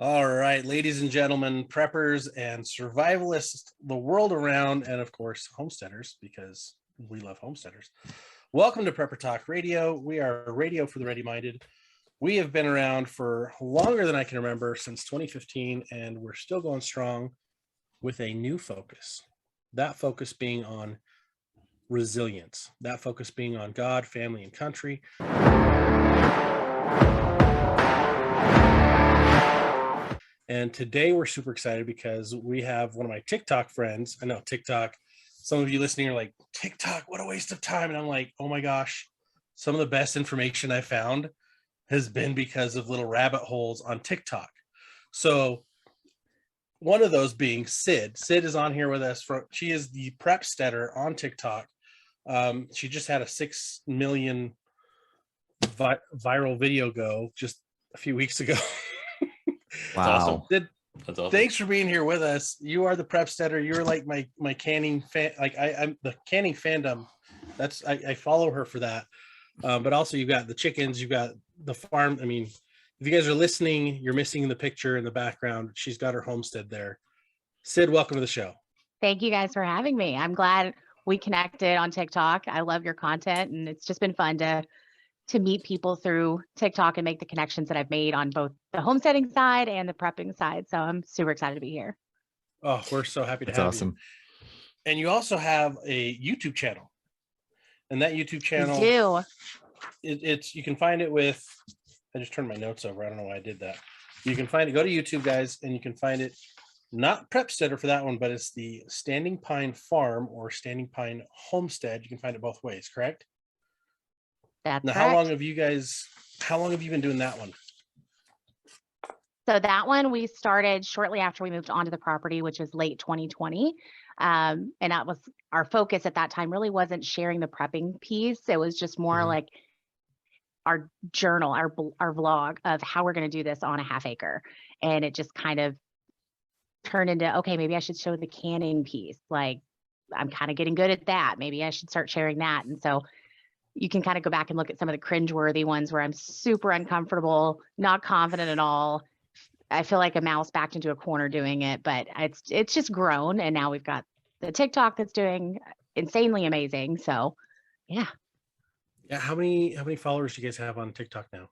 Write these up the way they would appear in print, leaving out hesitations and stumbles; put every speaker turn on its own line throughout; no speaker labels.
All right, ladies and gentlemen, preppers and survivalists the world around, and of course, homesteaders, because we love homesteaders. Welcome to Prepper Talk Radio. We are radio for the ready-minded. We have been around for longer than I can remember, since 2015, and we're still going strong with a new focus. That focus being on resilience, that focus being on God, family, and country. And today we're super excited because we have one of my TikTok friends. I know TikTok, some of you listening are like, TikTok, what a waste of time. And I'm like, oh my gosh, some of the best information I found has been because of little rabbit holes on TikTok. So one of those being Sid. Sid is on here with us. She is the Prepsteader on TikTok. She just had a 6 million viral video go just a few weeks ago.
Wow.
Awesome. That's awesome. Thanks for being here with us. You are the Prepsteader. You're like my canning fan. Like I'm the canning fandom. That's I follow her for that. But also you've got the chickens, you've got the farm. I mean, if you guys are listening, you're missing the picture in the background. She's got her homestead there. Sid, welcome to the show.
Thank you guys for having me. I'm glad we connected on TikTok. I love your content, and it's just been fun to meet people through TikTok and make the connections that I've made on both the homesteading side and the prepping side. So I'm super excited to be here.
Oh, we're so happy to have you. And you also have a YouTube channel. And that YouTube channel, it's you can find it with, I just turned my notes over. I don't know why I did that. You can find it, go to YouTube, guys, and you can find it, not Prepsteader for that one, but it's the Standing Pine Farm or Standing Pine Homestead. You can find it both ways, correct?
That's
now,
correct.
how long have you been doing that one?
So that one we started shortly after we moved onto the property, which is late 2020. And that was our focus at that time. Really wasn't sharing the prepping piece. It was just more like our journal, our vlog of how we're going to do this on a half acre. And it just kind of turned into, okay, maybe I should show the canning piece. Like I'm kind of getting good at that. Maybe I should start sharing that. And so you can kind of go back and look at some of the cringeworthy ones where I'm super uncomfortable, not confident at all. I feel like a mouse backed into a corner doing it, but it's just grown. And now we've got the TikTok that's doing insanely amazing. So yeah.
Yeah. How many followers do you guys have on TikTok now?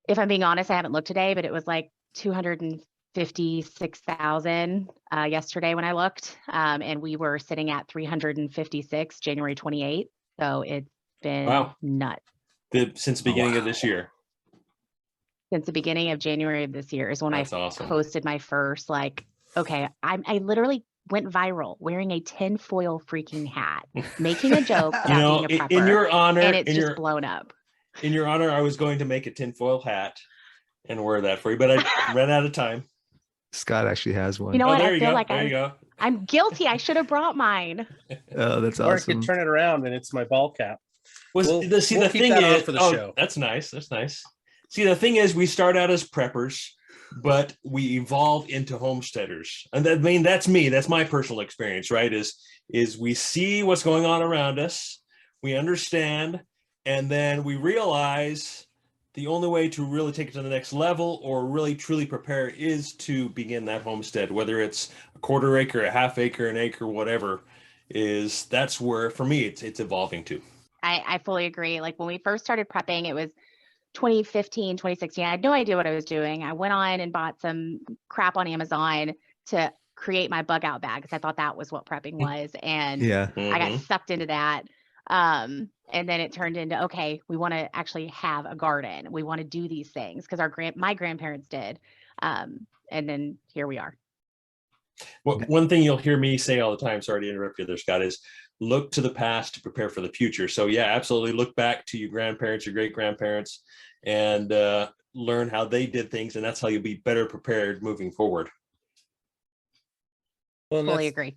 If I'm being honest, I haven't looked today, but it was like 256,000 yesterday when I looked. And we were sitting at 356 January 28th. So it's been nuts.
Since the beginning of this year.
Since the beginning of January of this year is when I posted my first, like, okay, I literally went viral wearing a tinfoil freaking hat, making a joke about being a prepper.
In your honor,
and it's just blown up.
In your honor, I was going to make a tinfoil hat and wear that for you, but I ran out of time.
Scott actually has one.
You know what?
There
I feel like I'm guilty. I should have brought mine.
Oh, that's awesome.
Or I could turn it around and it's my ball cap.
The thing is, for the show. That's nice. That's nice. See, the thing is, we start out as preppers, but we evolve into homesteaders. And that's me. That's my personal experience, right? Is we see what's going on around us, we understand, and then we realize the only way to really take it to the next level or really truly prepare is to begin that homestead, whether it's a quarter acre, a half acre, an acre, whatever. That's where, for me, it's evolving to.
I fully agree. Like when we first started prepping, it was 2015, 2016. I had no idea what I was doing. I went on and bought some crap on Amazon to create my bug out bag because I thought that was what prepping was. And I got sucked into that. And then it turned into, okay, we want to actually have a garden. We want to do these things because my grandparents did. And then here we are.
Well, one thing you'll hear me say all the time, sorry to interrupt you there, Scott, is look to the past to prepare for the future. So yeah, absolutely. Look back to your grandparents, your great grandparents, and learn how they did things. And that's how you'll be better prepared moving forward.
Well,
fully agree.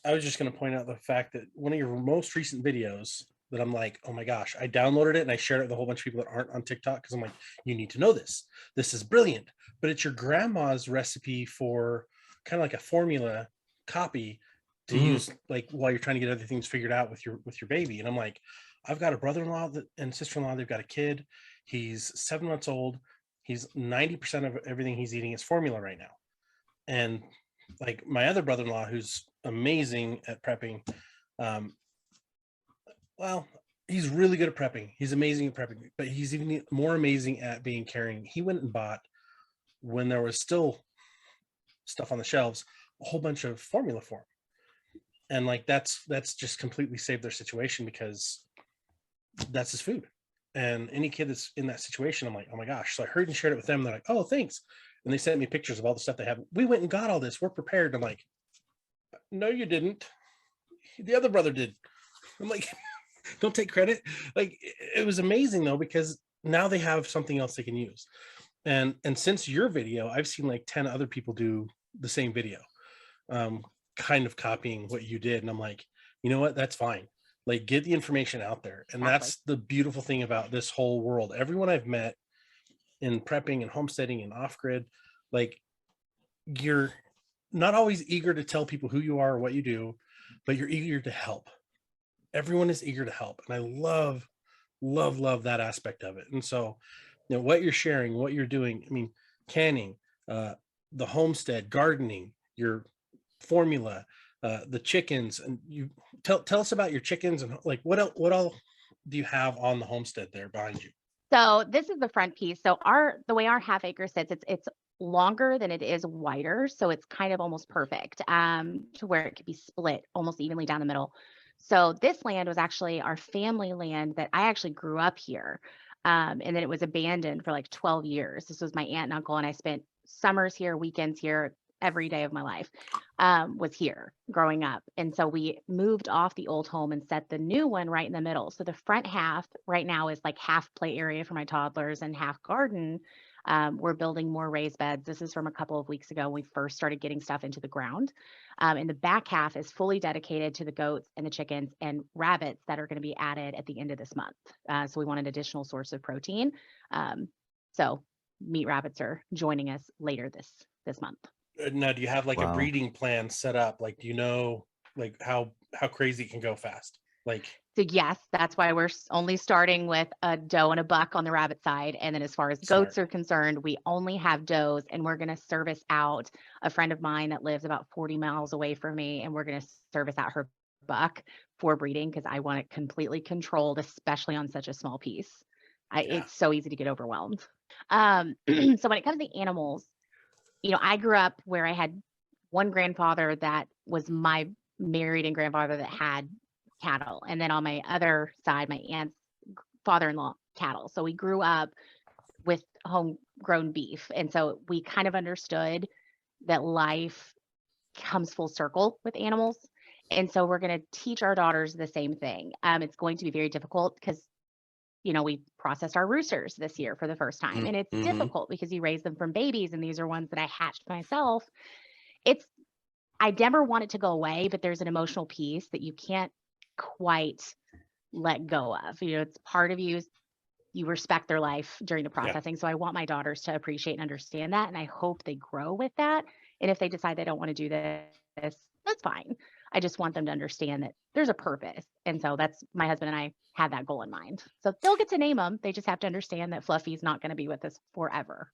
I was just going to point out the fact that one of your most recent videos that I'm like, oh my gosh, I downloaded it and I shared it with a whole bunch of people that aren't on TikTok because I'm like, you need to know this. This is brilliant. But it's your grandma's recipe for kind of like a formula copy to use like while you're trying to get other things figured out with your baby. And I'm like, I've got a brother-in-law and sister-in-law. They've got a kid. He's 7 months old. He's 90% of everything he's eating is formula right now. And like my other brother-in-law, who's amazing at prepping, well, he's really good at prepping. He's amazing at prepping, but he's even more amazing at being caring. He went and bought, when there was still stuff on the shelves, a whole bunch of formula for him. And like that's just completely saved their situation, because that's his food. And any kid that's in that situation, I'm like, oh my gosh. So I heard and shared it with them. They're like, oh, thanks. And they sent me pictures of all the stuff they have. We went and got all this. We're prepared. I'm like, no, you didn't. The other brother did. I'm like, don't take credit. Like, it was amazing though, because now they have something else they can use. And since your video, I've seen like 10 other people do the same video, kind of copying what you did. And I'm like, you know what? That's fine. Like, get the information out there. And that's the beautiful thing about this whole world. Everyone I've met in prepping and homesteading and off-grid, like, you're not always eager to tell people who you are or what you do, but you're eager to help. Everyone is eager to help. And I love that aspect of it. And so, you know, what you're sharing, what you're doing, I mean, canning, the homestead, gardening, your formula, the chickens, and you tell us about your chickens, and like what all do you have on the homestead there behind you?
So this is the front piece. So the way our half acre sits, it's longer than it is wider. So it's kind of almost perfect, to where it could be split almost evenly down the middle. So this land was actually our family land that I actually grew up here. And then it was abandoned for like 12 years. This was my aunt and uncle, and I spent summers here, weekends here, every day of my life was here growing up. And so we moved off the old home and set the new one right in the middle. So the front half right now is like half play area for my toddlers and half garden. We're building more raised beds. This is from a couple of weeks ago when we first started getting stuff into the ground. And the back half is fully dedicated to the goats and the chickens and rabbits that are going to be added at the end of this month. So we want an additional source of protein. So meat rabbits are joining us later this month.
Now, do you have like a breeding plan set up? Like, do you know like how crazy it can go fast? Like,
so yes, that's why we're only starting with a doe and a buck on the rabbit side. And then as far as goats are concerned, we only have does, and we're going to service out a friend of mine that lives about 40 miles away from me. And we're going to service out her buck for breeding, because I want it completely controlled, especially on such a small piece. It's so easy to get overwhelmed. So when it comes to animals, you know, I grew up where I had one grandfather that was my married and grandfather that had cattle. And then on my other side, my aunt's father-in-law cattle. So we grew up with homegrown beef. And so we kind of understood that life comes full circle with animals. And so we're going to teach our daughters the same thing. It's going to be very difficult because, you know, we processed our roosters this year for the first time, and it's difficult because you raise them from babies, and these are ones that I hatched myself. I never want it to go away, but there's an emotional piece that you can't quite let go of. You know, it's part of you. You respect their life during the processing. So I want my daughters to appreciate and understand that, and I hope they grow with that. And if they decide they don't want to do this, that's fine. I just want them to understand that there's a purpose. And so that's, my husband and I had that goal in mind. So they'll get to name them. They just have to understand that Fluffy's not going to be with us forever.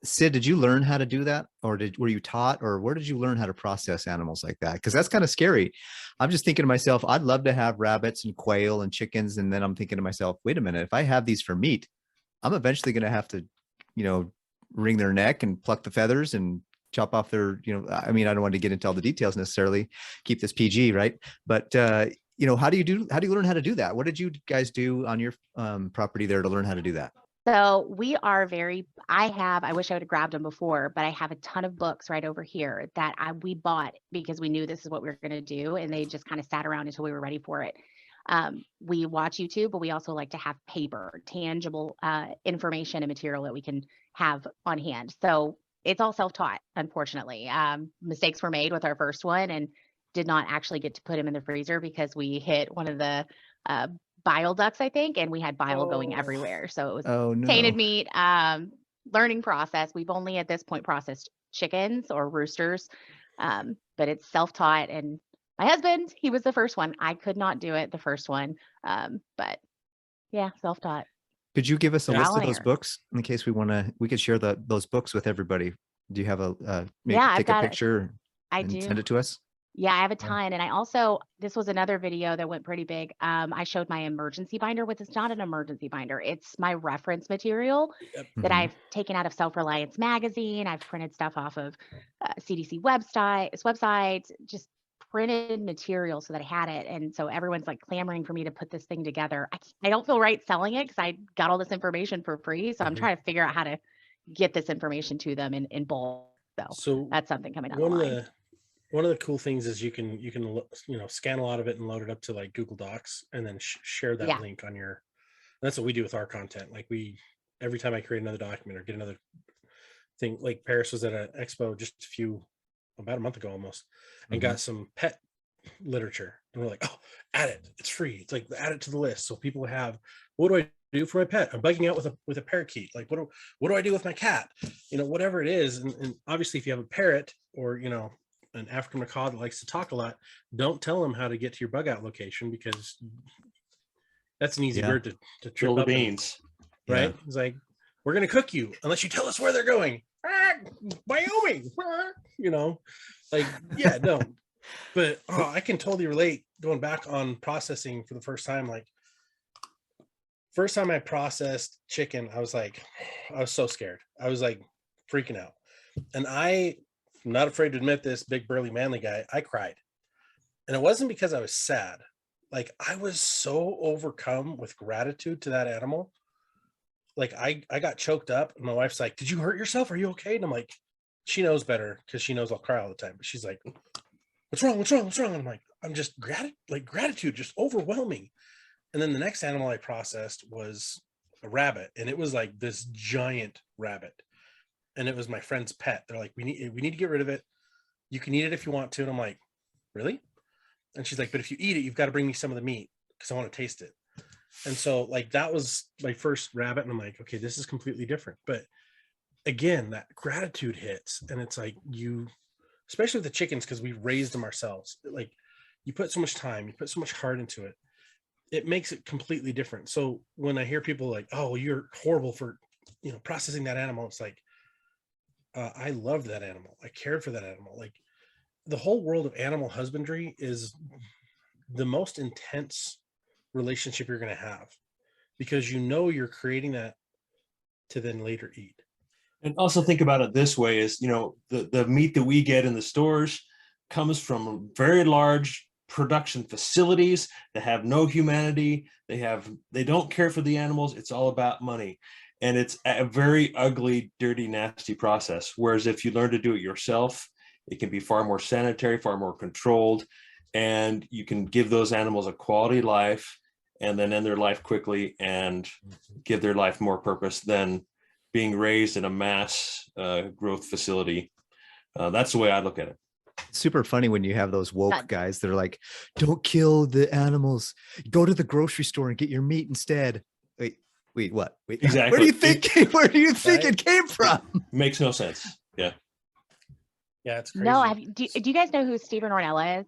Sid, did you learn how to do that? Or were you taught, or where did you learn how to process animals like that? Because that's kind of scary. I'm just thinking to myself, I'd love to have rabbits and quail and chickens. And then I'm thinking to myself, wait a minute, if I have these for meat, I'm eventually going to have to, you know, wring their neck and pluck the feathers and chop off their, you know, I mean, I don't want to get into all the details necessarily, keep this PG, right? But, you know, how do you learn how to do that? What did you guys do on your property there to learn how to do that?
So we are I wish I would have grabbed them before, but I have a ton of books right over here that we bought because we knew this is what we were going to do. And they just kind of sat around until we were ready for it. We watch YouTube, but we also like to have paper, tangible information and material that we can have on hand. So it's all self-taught, unfortunately. Mistakes were made with our first one and did not actually get to put him in the freezer because we hit one of the bile ducts, I think, and we had bile going everywhere. So it was tainted meat. Learning process. We've only at this point processed chickens or roosters, but it's self-taught. And my husband, he was the first one. I could not do it the first one, but yeah, self-taught.
Could you give us a
Yeah.
list of those books in case we could share those books with everybody? Do you have maybe
Yeah,
take a picture
I
and
do.
send it to us?
Yeah, I have a ton. And I also, this was another video that went pretty big. I showed my emergency binder, which is not an emergency binder. It's my reference material that I've taken out of Self-Reliance magazine. I've printed stuff off of CDC websites, just printed material so that I had it. And so everyone's like clamoring for me to put this thing together. I don't feel right selling it because I got all this information for free. So I'm trying to figure out how to get this information to them in bulk. So that's something coming down the line.
One of the cool things is you can scan a lot of it and load it up to like Google Docs and then share that link on your. That's what we do with our content. Like every time I create another document or get another thing, like Paris was at an expo just about a month ago almost, and got some pet literature, and we're like, oh, add it. It's free. It's like add it to the list so people have. What do I do for my pet? I'm bugging out with a parakeet. Like what do I do with my cat? Whatever it is, and obviously if you have a parrot or an African macaw that likes to talk a lot, don't tell them how to get to your bug out location because that's an easy bird to trip up beans, right? It's like, we're going to cook you unless you tell us where they're going. Wyoming, like, yeah, no. But I can totally relate going back on processing for the first time. Like, first time I processed chicken, I was so scared. I was like freaking out. And I'm not afraid to admit this, big burly manly guy, I cried. And it wasn't because I was sad. Like, I was so overcome with gratitude to that animal. Like I got choked up and my wife's like, did you hurt yourself? Are you okay? And I'm like, she knows better because she knows I'll cry all the time. But she's like, what's wrong? And I'm like, I'm just gratitude, just overwhelming. And then the next animal I processed was a rabbit. And it was like this giant rabbit. And it was my friend's pet. They're like, we need to get rid of it. You can eat it if you want to. And I'm like, really? And she's like, but if you eat it, you've got to bring me some of the meat because I want to taste it. And so like, that was my first rabbit. And I'm like, okay, this is completely different. But again, that gratitude hits. And it's like especially with the chickens, because we raised them ourselves. Like, you put so much time, you put so much heart into it. It makes it completely different. So when I hear people like, oh, you're horrible for, processing that animal, it's like, I loved that animal. I cared for that animal. Like, the whole world of animal husbandry is the most intense relationship you're going to have because you're creating that to then later eat.
And also think about it this way is, the meat that we get in the stores comes from very large production facilities that have no humanity. They don't care for the animals. It's all about money. And it's a very ugly, dirty, nasty process. Whereas if you learn to do it yourself, it can be far more sanitary, far more controlled, and you can give those animals a quality life and then end their life quickly and give their life more purpose than being raised in a mass growth facility. That's the way I look at it.
Super funny when you have those woke guys that are like, don't kill the animals. Go to the grocery store and get your meat instead. Wait, what? Wait,
exactly.
Where do you think it came from?
Makes no sense. Yeah.
Yeah, it's crazy.
No, do you guys know who Stephen Ornella is?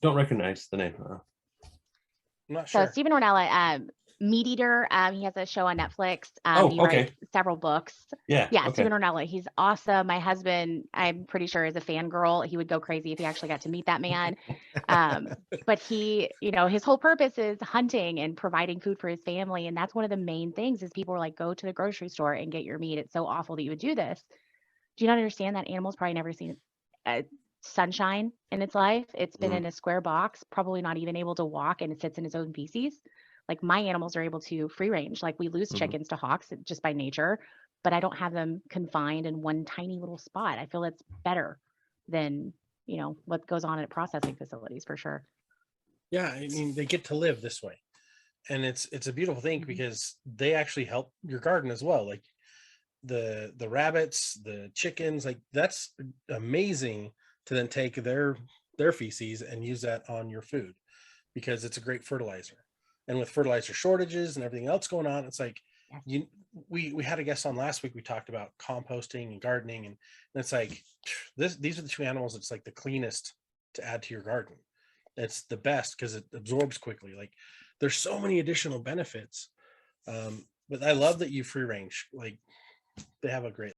Don't recognize the name.
I'm not sure.
So Stephen Ornella, Meat Eater, he has a show on Netflix. He writes several books.
Yeah. Okay.
Stephen Ornella, he's awesome. My husband, I'm pretty sure, is a fangirl. He would go crazy if he actually got to meet that man. But he, his whole purpose is hunting and providing food for his family. And that's one of the main things is people are like, go to the grocery store and get your meat. It's so awful that you would do this. Do you not understand that animal's probably never seen sunshine in its life? It's been in a square box, probably not even able to walk, and it sits in its own feces. Like, my animals are able to free range. Like, we lose chickens to hawks just by nature, but I don't have them confined in one tiny little spot. I feel it's better than, what goes on at processing facilities for sure.
Yeah. I mean, they get to live this way. And it's a beautiful thing because they actually help your garden as well. Like the rabbits, the chickens, like that's amazing to then take their feces and use that on your food because it's a great fertilizer. And with fertilizer shortages and everything else going on, it's like we had a guest on last week. We talked about composting and gardening, and it's like these are the two animals. It's like the cleanest to add to your garden. It's the best because it absorbs quickly. Like, there's so many additional benefits But I love that you free range. Like, they have a great